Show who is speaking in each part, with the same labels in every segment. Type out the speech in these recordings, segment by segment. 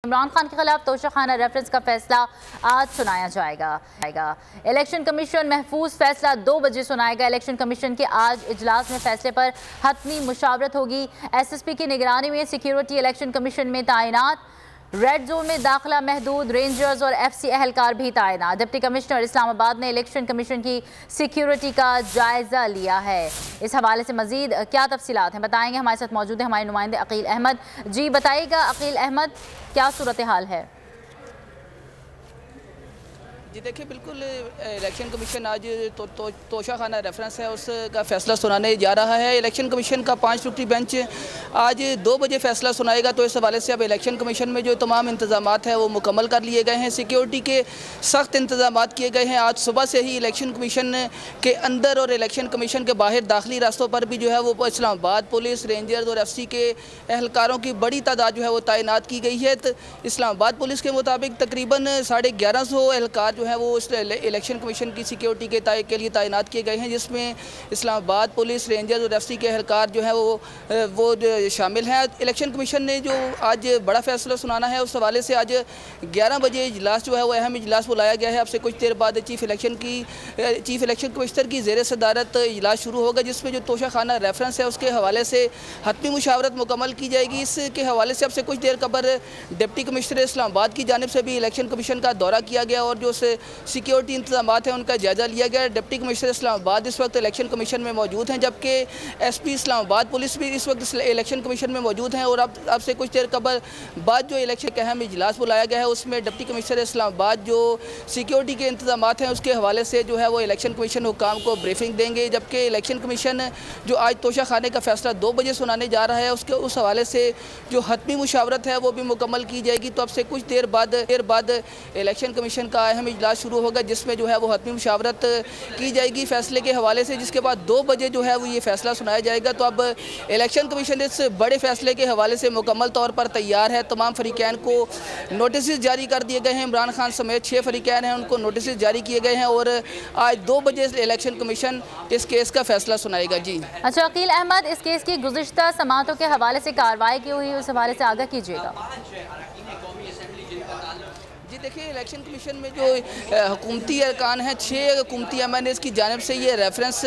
Speaker 1: इमरान खान के खिलाफ तोशाखाना रेफरेंस का फैसला आज सुनाया जाएगा। इलेक्शन कमीशन महफूज फैसला 2 बजे सुनाएगा। इलेक्शन कमीशन के आज इजलास में फैसले पर हतमी मुशावरत होगी। एसएसपी की निगरानी में सिक्योरिटी इलेक्शन कमीशन में तैनात। रेड जोन में दाखिला महदूद, रेंजर्स और एफसी एहलकार भी तैनात। डिप्टी कमिश्नर इस्लामाबाद ने इलेक्शन कमीशन की सिक्योरिटी का जायजा लिया है। इस हवाले से मजीद क्या तफसीलात हैं बताएंगे। हमारे साथ मौजूद है हमारे नुमाइंदे अकील अहमद। जी बताइएगा अकील अहमद, क्या सूरत हाल है?
Speaker 2: जी देखिए, बिल्कुल इलेक्शन कमीशन आज तोशाखाना रेफरेंस है उसका फैसला सुनाने जा रहा है। इलेक्शन कमीशन का 5 रुकनी बेंच आज 2 बजे फैसला सुनाएगा। तो इस हवाले से अब इलेक्शन कमीशन में जो तमाम इंतजामात हैं वो मुकम्मल कर लिए गए हैं। सिक्योरिटी के सख्त इंतजामात किए गए हैं। आज सुबह से ही इलेक्शन कमीशन के अंदर और इलेक्शन कमीशन के बाहर दाखिली रास्तों पर भी जो है वो इस्लामाबाद पुलिस, रेंजर्स और एफसी के एहलकारों की बड़ी तादाद जो है वो तैनात की गई है। तो इस्लामाबाद पुलिस के मुताबिक तकरीबन 1150 एहलकार जो है वो इस इलेक्शन कमीशन की सिक्योरिटी के लिए तैनात किए गए हैं, जिसमें इस्लामाबाद पुलिस, रेंजर्स और एफसी के एहलकार जो है वो शामिल हैं। इलेक्शन कमीशन ने जो आज बड़ा फैसला सुनाना है उस हवाले से आज 11 बजे इजलास जो है वो अहम इजलास बुलाया गया है। अब से कुछ देर बाद चीफ इलेक्शन कमिश्नर की ज़ेर सदारत इजलास शुरू होगा, जिसमें जो तोशाखाना रेफरेंस है उसके हवाले से हतमी मुशावरत मुकम्मल की जाएगी। इसके हवाले से अब से कुछ देर कबल डिप्टी कमिश्नर इस्लामाबाद की जानिब से भी इलेक्शन कमीशन का दौरा किया गया और जो सिक्योरिटी इंतजामात हैं उनका जायज़ा लिया गया। डिप्टी कमिश्नर इस्लामाबाद इस वक्त इलेक्शन कमीशन में मौजूद हैं, जबकि एसपी इस्लामाबाद पुलिस भी इस वक्त इलेक्शन कमीशन में मौजूद हैं। और अब से कुछ देर कबल बाद जो इलेक्शन का अहम इजलास बुलाया गया है उसमें डिप्टी कमिश्नर इस्लामाबाद जो सिक्योरिटी के इंतजामात हैं उसके हवाले से जो है वो इलेक्शन कमीशन हुकाम को ब्रीफिंग देंगे। जबकि इलेक्शन कमीशन जो आज तोशाखाने का फैसला 2 बजे सुनाने जा रहा है उस हवाले से जो हतमी मुशावरत है वो भी मुकम्मल की जाएगी। तो अब से कुछ देर बाद इलेक्शन कमीशन का अहम इजलास शुरू होगा, जिसमें जो है वो हतमी मुशावरत की जाएगी फैसले के हवाले से, जिसके बाद 2 बजे जो है वो ये फैसला सुनाया जाएगा। तो अब इलेक्शन कमीशन इस बड़े फैसले के हवाले से मुकम्मल तौर पर तैयार है। तमाम फरीकैन को नोटिस जारी कर दिए गए हैं। इमरान खान समेत 6 फरीकैन हैं, उनको नोटिस जारी किए गए हैं और आज 2 बजे इलेक्शन कमीशन इस केस का फैसला सुनाएगा। जी
Speaker 1: अच्छा अकील अहमद, इस केस की गुज़िश्ता समाअतों के हवाले से कार्रवाई की हुई उस हवाले से आगाह कीजिएगा।
Speaker 2: जी देखिए, इलेक्शन कमीशन में जो हुकूमती अरकान हैं 6 हुकूमती एमएनएस की जानिब से ये रेफरेंस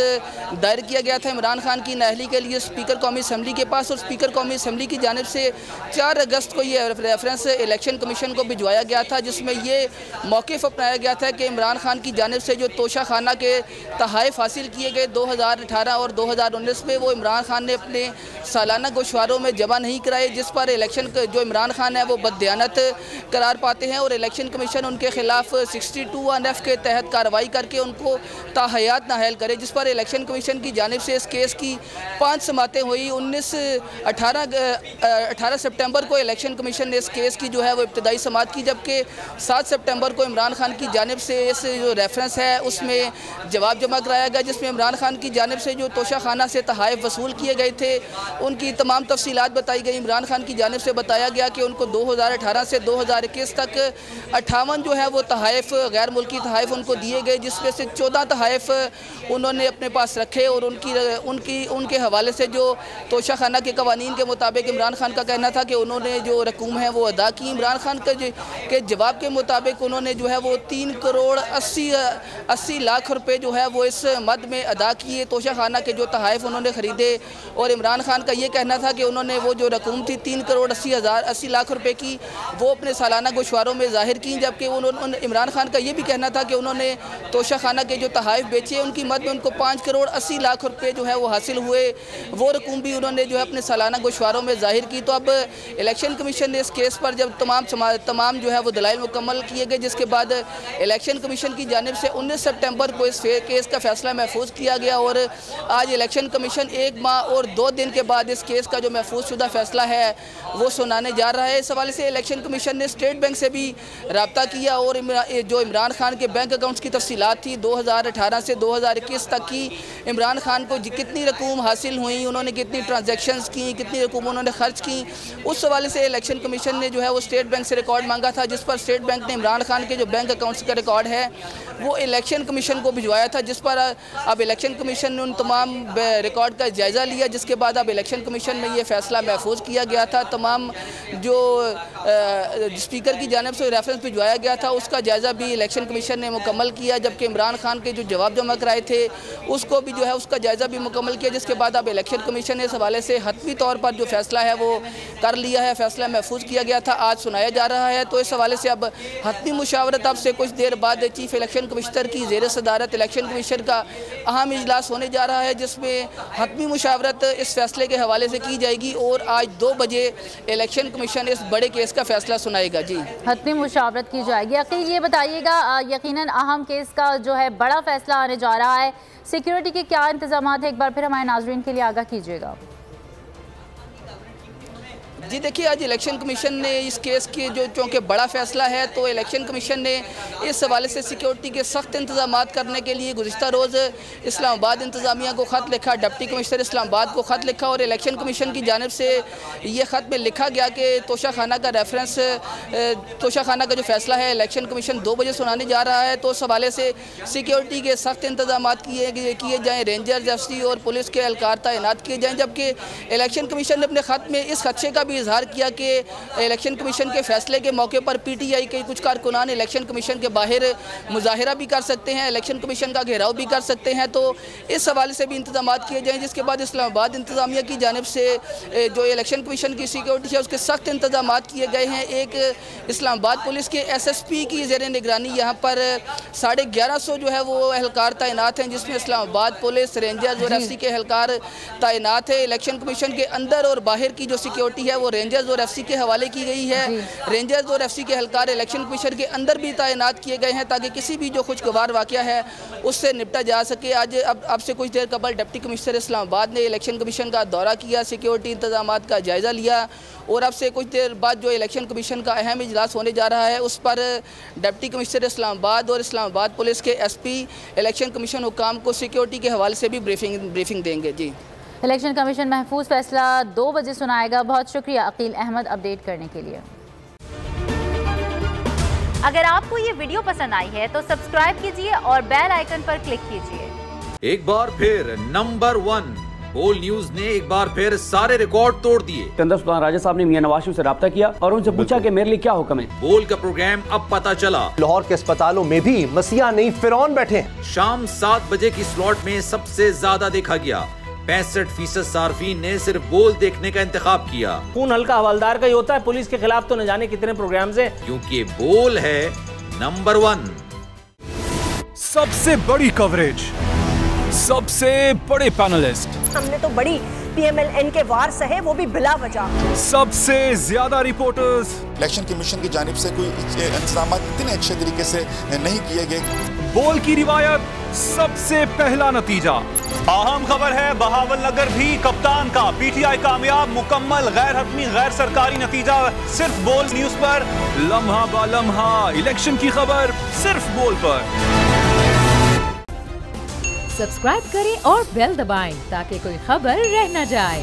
Speaker 2: दायर किया गया था इमरान खान की नाअहली के लिए स्पीकर कौमी असम्बली के पास। और स्पीकर कौमी असम्बली की जानिब से 4 अगस्त को ये रेफरेंस इलेक्शन कमीशन को भिजवाया गया था, जिसमें ये मौक़िफ़ अपनाया गया था कि इमरान खान की जानिब से जो तोशाखाना के तहाइफ हासिल किए गए 2018 और 2019 में वो इमरान खान ने अपने सालाना गोशवारों में जमा नहीं कराए, जिस पर इलेक्शन जो इमरान खान है वो बददियानत करार पाते हैं। और इलेक्शन कमीशन उनके खिलाफ 62(1)(f) के तहत कार्रवाई करके उनको ताहयात नाअहल करे, जिस पर इलेक्शन कमीशन की जानिब से इस केस की 5 समातें हुई। 18 सितंबर को इलेक्शन कमीशन ने इस केस की जो है वो इब्तदाई समात की, जबकि 7 सितंबर को इमरान खान की जानिब से इस जो रेफरेंस है उसमें जवाब जमा कराया गया, जिसमें इमरान खान की जानिब से जो तोशाखाना से तहाइफ वसूल किए गए थे उनकी तमाम तफसीलात बताई गई। इमरान खान की जानिब से बताया गया कि उनको 2018 से 2021 तक 58 जो है वो तहाइफ गैर मुल्की तहाइफ उनको दिए गए, जिसमें से 14 तहाइफ उन्होंने अपने पास रखे और उनके हवाले से जो तोशाखाना के कवानीन के मुताबिक इमरान खान का कहना था कि उन्होंने जो रकूम है वो अदा की। इमरान खान के जवाब के मुताबिक उन्होंने जो है वो 3 करोड़ 80 लाख रुपए जो है वो इस मद में अदा किए तोशाखाना के जो तहाइफ उन्होंने ख़रीदे। और इमरान खान का ये कहना था कि उन्होंने वो जो रकूम थी 3 करोड़ 80 लाख रुपए की वो अपने सालाना गोशवारों में ज़ाहिर की, जबकि इमरान खान का ये भी कहना था कि उन्होंने तोशाखाना के जो तहाइफ बेचे उनकी मद में उनको 5 करोड़ 80 लाख रुपए जो है वो हासिल हुए, वो रकूम भी उन्होंने जो है अपने सालाना गोशवारों में ज़ाहिर की। तो अब इलेक्शन कमीशन ने इस केस पर जब तमाम जो है वो दलाइल मुकम्मल किए गए, जिसके बाद इलेक्शन कमीशन की जानिब से 19 सितंबर को इस केस का फैसला महफूज किया गया। और आज इलेक्शन कमीशन 1 माह और 2 दिन के बाद इस केस का जो महफूज शुदा फैसला है वो सुनाने जा रहा है। इस हवाले से इलेक्शन कमीशन ने स्टेट बैंक से भी रब्ता किया और जो इमरान खान के बैंक अकाउंट्स की तफसीलात थी 2018 से 2021 तक की, इमरान खान को कितनी रकूम हासिल हुई, उन्होंने कितनी ट्रांजैक्शंस की, कितनी रकूम उन्होंने खर्च की, उस हवाले से इलेक्शन कमीशन ने जो है वो स्टेट बैंक से रिकॉर्ड मांगा था, जिस पर स्टेट बैंक ने इमरान खान के जो बैंक अकाउंट्स का रिकॉर्ड है वो इलेक्शन कमीशन को भिजवाया था, जिस पर अब इलेक्शन कमीशन ने उन तमाम रिकॉर्ड का जायज़ा लिया, जिसके बाद अब इलेक्शन कमीशन में ये फ़ैसला महफूज किया गया था। तमाम जो स्पीकर की जानिब से रेफरेंस भिजवाया गया था उसका जायज़ा भी इलेक्शन कमीशन ने मुकम्मल किया, जबकि इमरान खान के जो जवाब जमा कराए थे उसको भी जो है उसका जायज़ा भी मुकम्मल किया, जिसके बाद अब इलेक्शन कमीशन ने इस हवाले से हतमी तौर पर जो फ़ैसला है वो कर लिया है। फ़ैसला महफूज किया गया था, आज सुनाया जा रहा है। तो इस हवाले से अब हतमी मुशावरत अब से कुछ देर बाद चीफ इलेक्शन कमिश्नर की ज़ेर सदारत इलेक्शन कमीशन का अहम इजलास होने जा रहा है, जिसमें हतमी मुशावरत इस फैसले के हवाले से की जाएगी और आज 2 बजे इलेक्शन कमीशन इस बड़े केस का फैसला सुनाएगा। जी,
Speaker 1: हतमी मुशावरत की जाएगी। अकील, ये बताइएगा, यकीनन अहम केस का जो है बड़ा फैसला आने जा रहा है, सिक्योरिटी के क्या इंतजाम है, एक बार फिर हमारे नाजरीन के लिए आगाह कीजिएगा।
Speaker 2: जी देखिए, आज इलेक्शन कमीशन ने इस केस की जो चूँकि बड़ा फैसला है तो इलेक्शन कमीशन ने इस हवाले से सिक्योरिटी के सख्त इंतजाम करने के लिए गुज़िश्ता रोज़ इस्लामाबाद इंतज़ामिया को ख़त लिखा, डिप्टी कमिश्नर इस्लामाबाद को ख़त लिखा और इलेक्शन कमीशन की जानिब से ये ख़त में लिखा गया कि तोशा खाना का रेफरेंस, तोशा खाना का जो फैसला है इलेक्शन कमीशन 2 बजे सुनाने जा रहा है, तो उस हवाले से सिक्योरिटी के सख्त इंतजाम किए जाएँ, रेंजर्स, एफसी और पुलिस के एहलकार तैनात किए जाएँ। जबकि इलेक्शन कमीशन ने अपने ख़त में इस खदशे का भी इजहार किया कि इलेक्शन कमीशन के फैसले के मौके पर पीटीआई के कुछ कारकुनान इलेक्शन कमीशन के बाहर मुजाहिरा भी कर सकते हैं, इलेक्शन कमीशन का घेराव भी कर सकते हैं, तो इस हवाले से भी इंतजाम किए जाएँ। जिसके बाद इस्लामाबाद इंतज़ामिया की जानिब से जो इलेक्शन कमीशन की सिक्योरिटी है उसके सख्त इंतजाम किए गए हैं। एक इस्लामाबाद पुलिस के SSP की ज़ेर निगरानी यहाँ पर 1150 जो है वो एहलकार तैनात हैं, जिसमें इस्लामाबाद पुलिस, रेंजर्स और FC के एहलकार तैनात है। इलेक्शन कमीशन के अंदर और बाहर की जो सिक्योरिटी है वो रेंजर्स और FC के हवाले की गई है। रेंजर्स और FC के एहलकार इलेक्शन कमीशन के अंदर भी तैनात किए गए हैं ताकि किसी भी जो खुशगवार वाक़या है उससे निपटा जा सके। आज अब से कुछ देर कबल डिप्टी कमिश्नर इस्लामाबाद ने इलेक्शन कमीशन का दौरा किया, सिक्योरिटी इंतजाम का जायज़ा लिया और अब से कुछ देर बाद जो इलेक्शन कमीशन का अहम इजलास होने जा रहा है उस पर डिप्टी कमिश्नर इस्लामाबाद और इस्लामाबाद पुलिस के SP इलेक्शन कमीशन हुकाम को सिक्योरिटी के हवाले से भी ब्रीफिंग देंगे। जी,
Speaker 1: इलेक्शन कमीशन महफूज फैसला 2 बजे सुनाएगा। बहुत शुक्रिया अकील अहमद अपडेट करने के लिए। अगर आपको ये वीडियो पसंद आई है तो सब्सक्राइब कीजिए और बेल आइकन पर क्लिक कीजिए।
Speaker 3: एक बार फिर नंबर 1 बोल न्यूज ने एक बार फिर सारे रिकॉर्ड तोड़ दिए।
Speaker 4: सिकंदर सुल्तान राजा साहब ने मियां नवाज शरीफ से रब्ता किया और उनसे पूछा कि मेरे लिए क्या हुक्म है।
Speaker 3: बोल का प्रोग्राम अब पता चला,
Speaker 5: लाहौर के अस्पतालों में भी मसीहा नहीं फिरौन बैठे हैं।
Speaker 3: शाम 7 बजे की स्लॉट में सबसे ज्यादा देखा गया। 65% सार्फिन ने सिर्फ बोल देखने का इंतखाब किया।
Speaker 6: खून हल्का हवलदार का ही होता है, पुलिस के खिलाफ तो न जाने कितने प्रोग्राम्स हैं,
Speaker 3: क्योंकि बोल है नंबर 1।
Speaker 7: सबसे बड़ी कवरेज, सबसे बड़े पैनलिस्ट,
Speaker 8: हमने तो बड़ी PMLN के वार सहे, वो भी बिला वजह।
Speaker 7: सबसे ज्यादा रिपोर्टर्स।
Speaker 9: इलेक्शन कमीशन की जानिब से कोई इंतजाम इतने अच्छे तरीके से नहीं किए गए।
Speaker 7: बोल की रिवायत, सबसे पहला नतीजा।
Speaker 10: अहम खबर है, बहावलनगर भी कप्तान का PTI कामयाब, मुकम्मल गैर हतमी गैर सरकारी नतीजा सिर्फ बोल न्यूज पर।
Speaker 7: लम्हा बा लम्हा इलेक्शन की खबर सिर्फ बोल पर।
Speaker 11: सब्सक्राइब करें और बेल दबाएं ताकि कोई खबर रह न जाए।